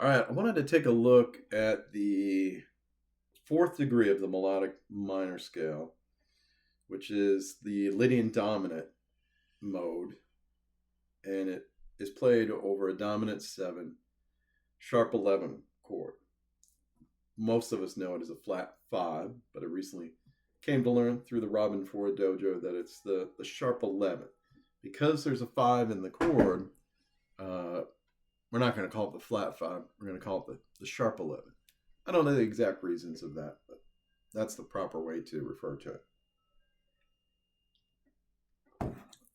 All right, I wanted to take a look at the fourth degree of the melodic minor scale, which is the Lydian Dominant mode, and it is played over a dominant 7, sharp 11 chord. Most of us know it as a flat 5, but I recently came to learn through the Robin Ford Dojo that it's the sharp 11. Because there's a 5 in the chord, we're not going to call it the flat 5. We're going to call it the sharp 11. I don't know the exact reasons of that, but that's the proper way to refer to it.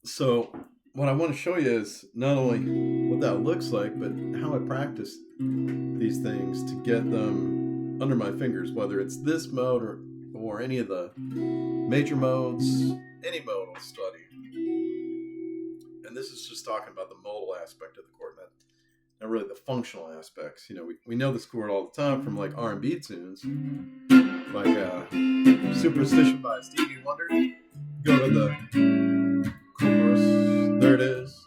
So what I want to show you is not only what that looks like, but how I practice these things to get them under my fingers, whether it's this mode or any of the major modes, any mode I'll study. And this is just talking about the modal aspect of the chord, not really the functional aspects. You know, we know this chord all the time from like R&B tunes, like Superstition by Stevie Wonder. Go to the chorus. There it is.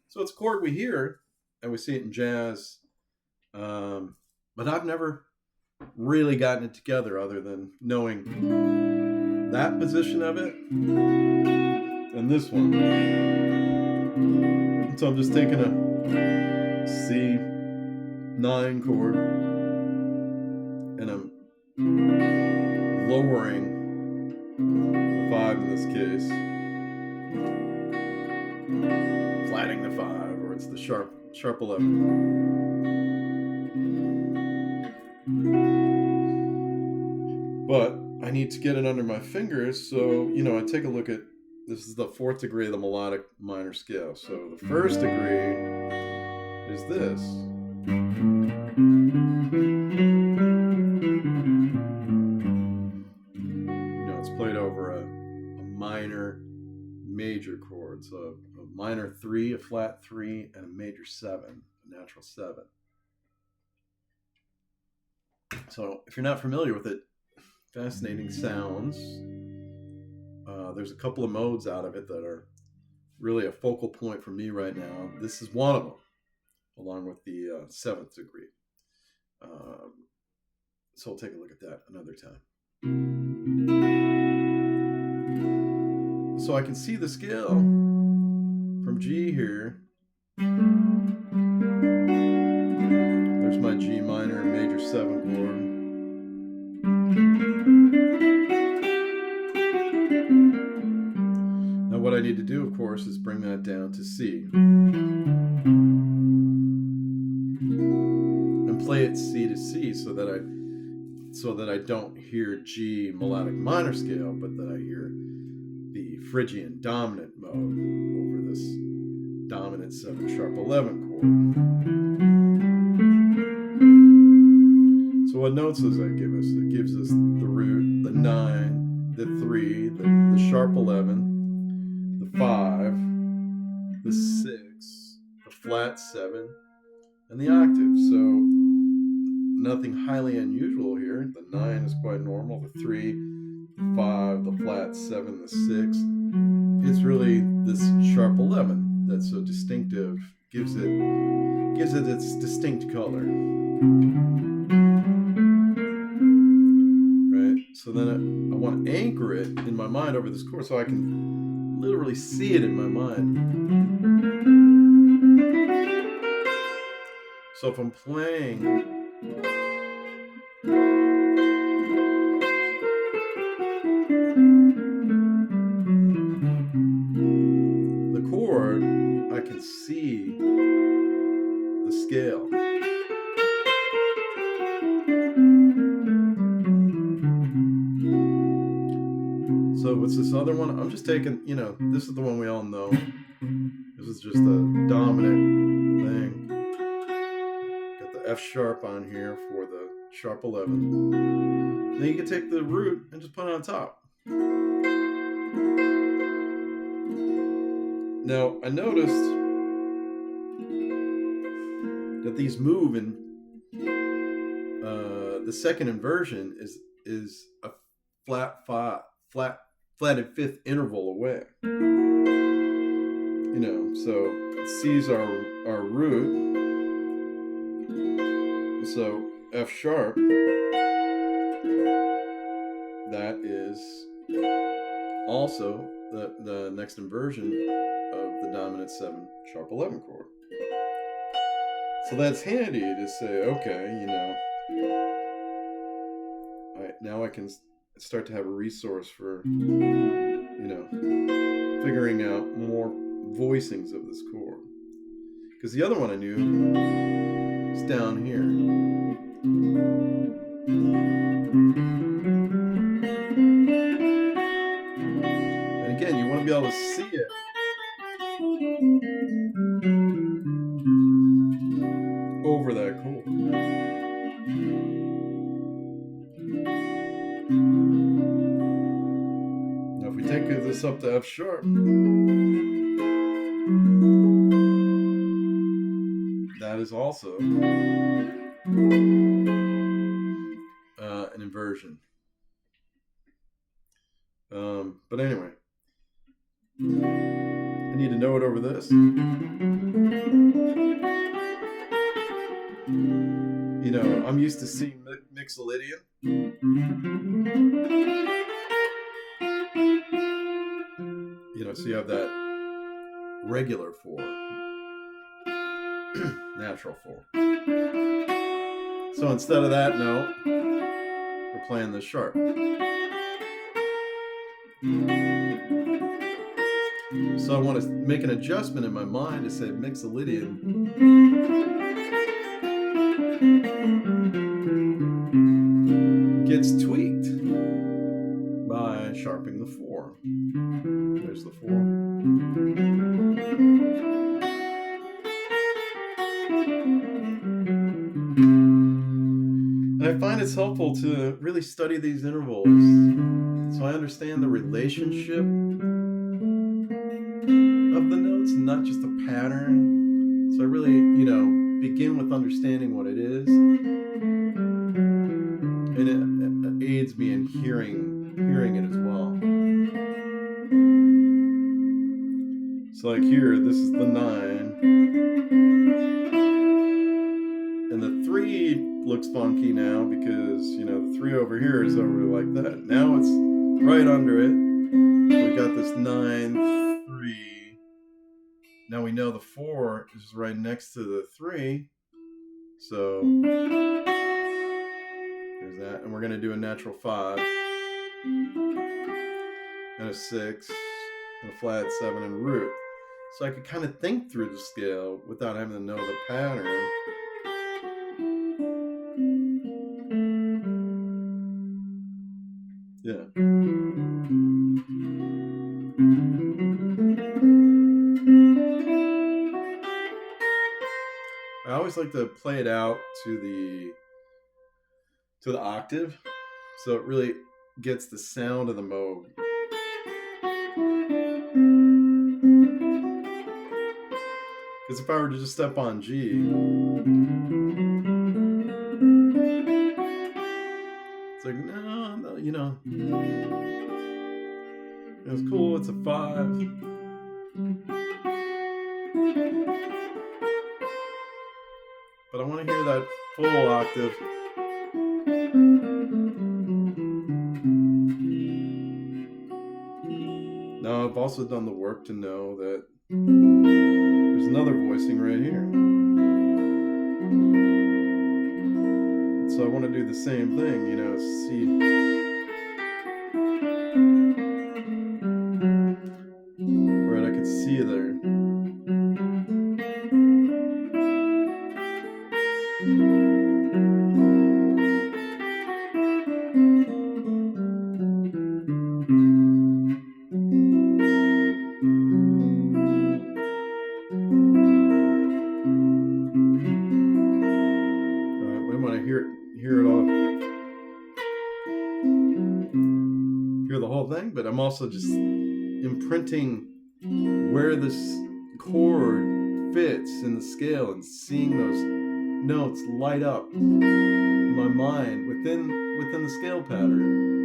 So it's a chord we hear, and we see it in jazz, but I've never really gotten it together other than knowing that position of it and this one. And so I'm just taking a C9 chord and I'm lowering the 5 in this case, flatting the 5, or it's the sharp 11. But I need to get it under my fingers, so, I take a look at, this is the fourth degree of the melodic minor scale. So the first degree is this. It's played over a minor major chord. So a minor 3, a flat 3, and a major 7, a natural 7. So if you're not familiar with it, fascinating sounds. There's a couple of modes out of it that are really a focal point for me right now. This is one of them, along with the 7th degree. So we'll take a look at that another time. So I can see the scale from G here. There's my G minor major 7 chord. Now what I need to do, of course, is bring that down to C. And play it C to C so that I don't hear G melodic minor scale, but that I hear the Phrygian dominant mode over this dominant 7 sharp 11 chord. So what notes does that give us? It gives us the root, the 9, the 3, the sharp 11, the 5, the 6, the flat 7, and the octave. So nothing highly unusual here. The 9 is quite normal. The 3, the 5, the flat 7, the 6. It's really this sharp 11 that's so distinctive, gives it its distinct color. Right? So then I want to anchor it in my mind over this chord so I can literally see it in my mind. So if I'm playing the chord, I can see the scale. So what's this other one? I'm just taking, this is the one we all know. This is just a dominant thing. Got the F sharp on here for the sharp 11. Then you can take the root and just put it on top. Now, I noticed that these move in the second inversion is a flat flatted fifth interval away. So C's our root. So F sharp, that is also the next inversion of the dominant 7 sharp 11 chord. So that's handy to say, okay, now I can start to have a resource for, figuring out more voicings of this chord. Because the other one I knew is down here. And again, you want to be able to see it. Over that chord. Now if we take this up to F sharp, that is also an inversion. But anyway, I need to know it over this. I'm used to seeing mix Lydian. So you have that regular 4, natural 4. So instead of that note, we're playing the sharp. So I want to make an adjustment in my mind to say mix a Lydian. Gets tweaked by sharping the 4. There's the 4. And I find it's helpful to really study these intervals so I understand the relationship of the notes, not just a pattern. So I really, begin with understanding what it is. And it aids me in hearing it as well. So like here, this is the 9. And the 3 looks funky now because, the 3 over here is over like that. Now it's right under it. We got this 9, 3. Now we know the 4 is right next to the 3. So there's that. And we're going to do a natural 5. And a 6. And a flat 7 and root. So I could kind of think through the scale without having to know the pattern. Yeah. I always like to play it out to the octave, so it really gets the sound of the mode. Because if I were to just step on G, it's like, no, it's cool, it's a 5. But I want to hear that full octave. Now I've also done the work to know that there's another voicing right here. So I want to do the same thing, see. Right, I could see there. But I'm also just imprinting where this chord fits in the scale and seeing those notes light up in my mind within the scale pattern.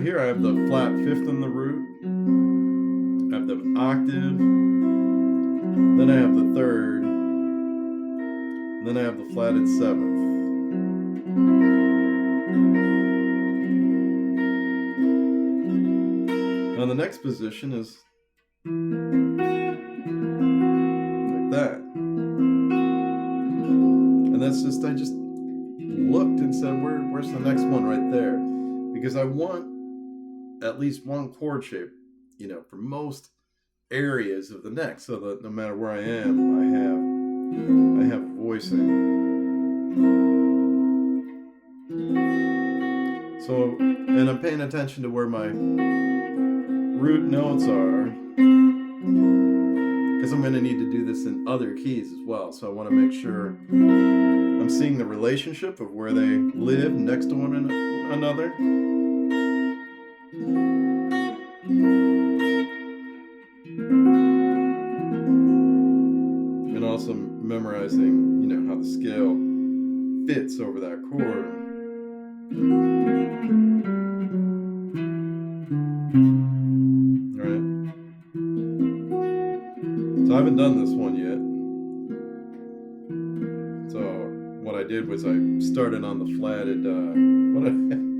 here I have the flat fifth in the root. I have the octave. Then I have the third. And then I have the flatted seventh. Now the next position is like that. And that's just, I just looked and said, where's the next one right there? Because I want at least one chord shape, you know, for most areas of the neck, so that no matter where I am, I have voicing. So, and I'm paying attention to where my root notes are, because I'm going to need to do this in other keys as well. So I want to make sure I'm seeing the relationship of where they live next to one another. And also memorizing, you know, how the scale fits over that chord. Alright. So I haven't done this one yet. So what I did was I started on the flatted,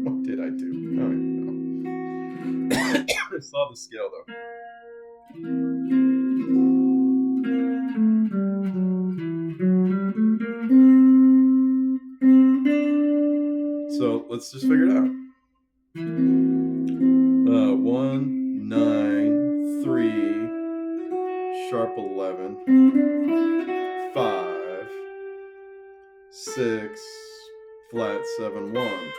what did I do? I don't even know. I saw the scale though. So let's just figure it out. 1, 9, 3, sharp 11, 5, 6, flat 7, 1.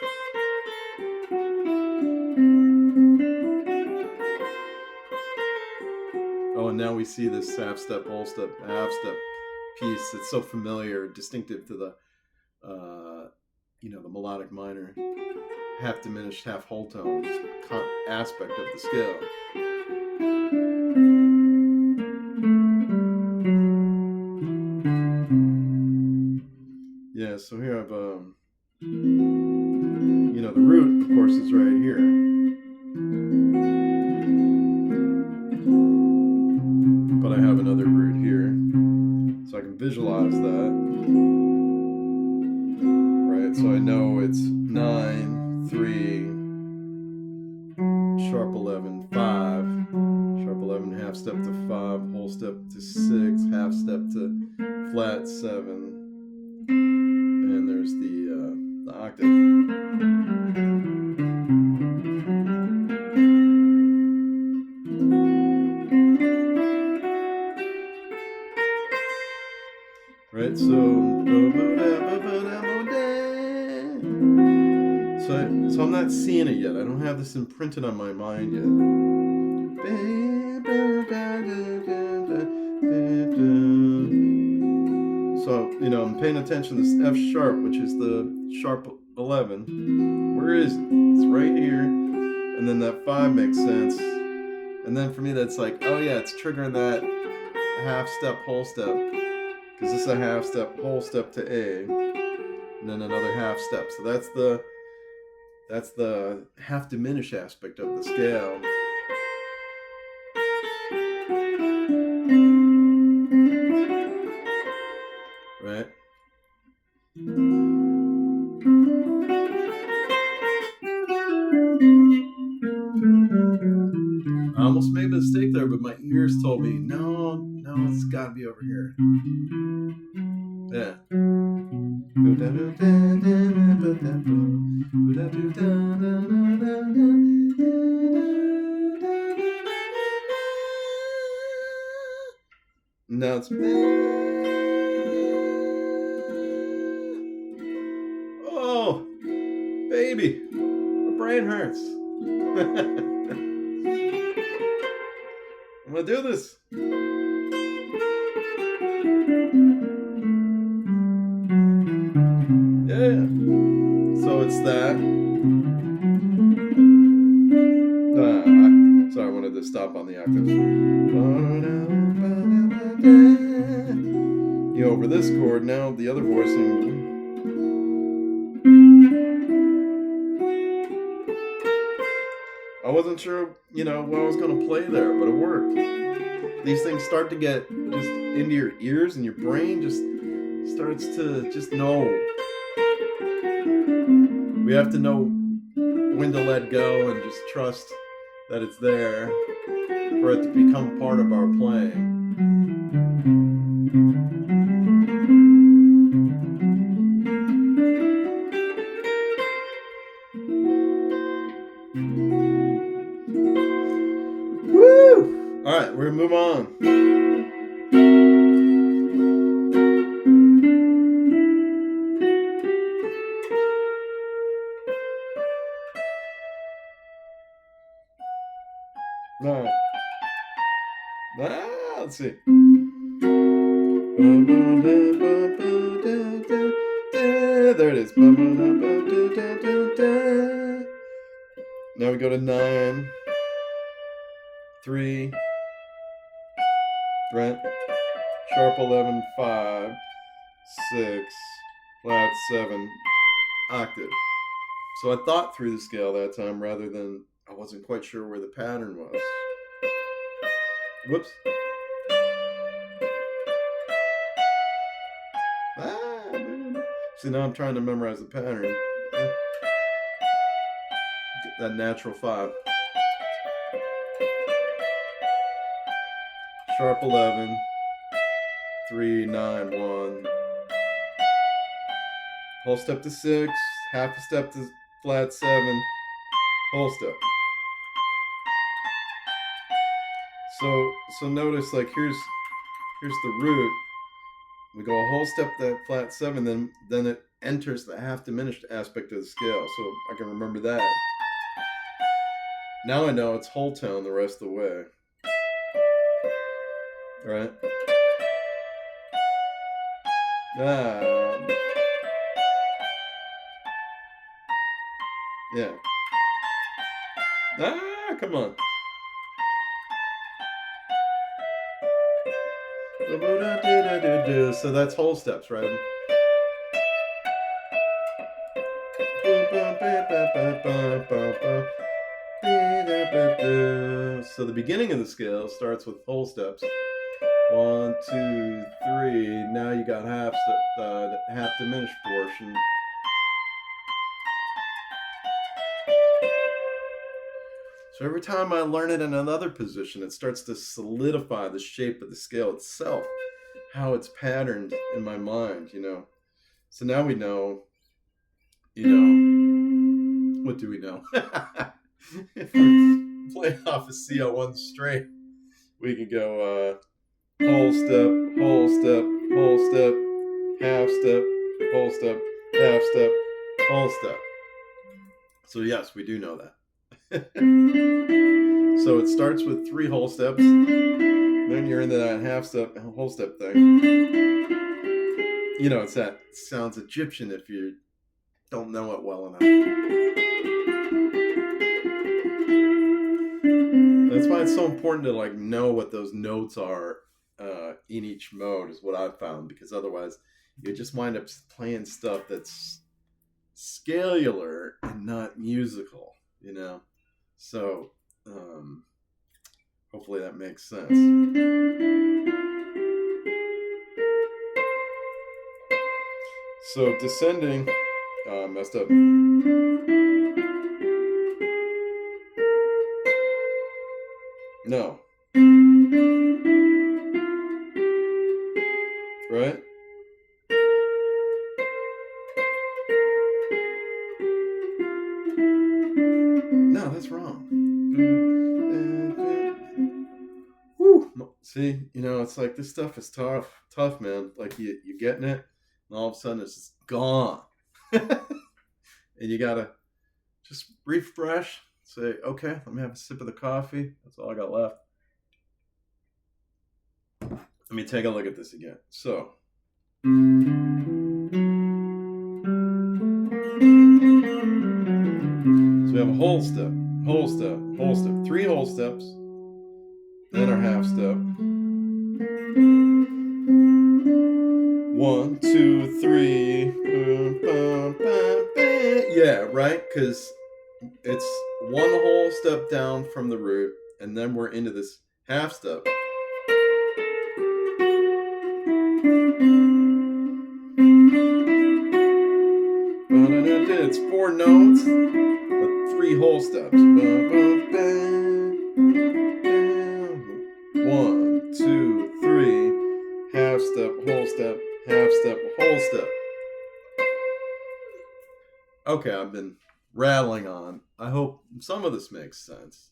Oh, and now we see this half step, whole step, half step piece. It's so familiar, distinctive to the, you know, the melodic minor, half diminished, half whole tone aspect of the scale. Yeah, so here I've, you know, the root, of course, is right here. But I have another root here, so I can visualize that. Right, so I know it's 9, 3, sharp 11, 5, sharp 11, half step to 5, whole step to 6, half step to flat 7, and there's the octave. Right, so I'm not seeing it yet. I don't have this imprinted on my mind yet. So, you know, I'm paying attention to this F sharp, which is the sharp 11. Where is it? It's right here. And then that 5 makes sense. And then for me, that's like, oh yeah, it's triggering that half step, whole step. Because this is a half step, whole step to A. And then another half step. So that's the half diminished aspect of the scale. Right? I almost made a mistake there, but my ears told me, no, it's got to be over here. Yeah. Now it's oh, baby, my brain hurts. I'm gonna do this. Yeah. So it's that. Sorry, I wanted to stop on the octaves. You know, over this chord now, the other voicing. wasn't sure, what I was going to play there, but it worked. These things start to get just into your ears, and your brain just starts to just know. We have to know when to let go and just trust that it's there for it to become part of our playing. Woo! All right, we're gonna move on. All right. Let's see. There it is. Now we go to 9, 3, right? Sharp 11, 5, 6, flat 7, octave. So I thought through the scale that time rather than I wasn't quite sure where the pattern was. Whoops. See, now I'm trying to memorize the pattern. Get that natural 5. Sharp 11, 3, 9, 1. Whole step to 6, half a step to flat 7, whole step. So notice, like, here's the root. We go a whole step to flat 7, then it enters the half diminished aspect of the scale. So I can remember that. Now I know it's whole tone the rest of the way. Right? Yeah. Come on. So that's whole steps, right? So the beginning of the scale starts with whole steps. 1, 2, 3. Now you got half diminished portion. So every time I learn it in another position, it starts to solidify the shape of the scale itself, how it's patterned in my mind, So now we know, what do we know? If we're playing off a CL1 straight, we can go whole step, whole step, whole step, half step, whole step, half step, whole step. So yes, we do know that. So it starts with 3 whole steps, then you're into that half step, whole step thing. It's that sounds Egyptian if you don't know it well enough. That's why it's so important to know what those notes are in each mode, is what I've found, because otherwise you just wind up playing stuff that's scalular and not musical, So hopefully that makes sense. So descending, messed up. No. Right? No, that's wrong. Woo. See, it's like this stuff is tough, man. Like you're getting it, and all of a sudden it's just gone. And you gotta just refresh, say, okay, let me have a sip of the coffee. That's all I got left. Let me take a look at this again. So we have a whole step, whole step, whole step, 3 whole steps, then our half step. 1, 2, 3. Yeah, right? Because It's one whole step down from the root, and then we're into this half step. It's 4 notes, but 3 whole steps. 1, 2, 3, half step, whole step, half step, whole step. Okay, I've been rattling on. I hope some of this makes sense.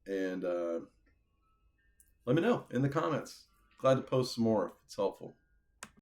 And let me know in the comments. Glad to post some more if it's helpful.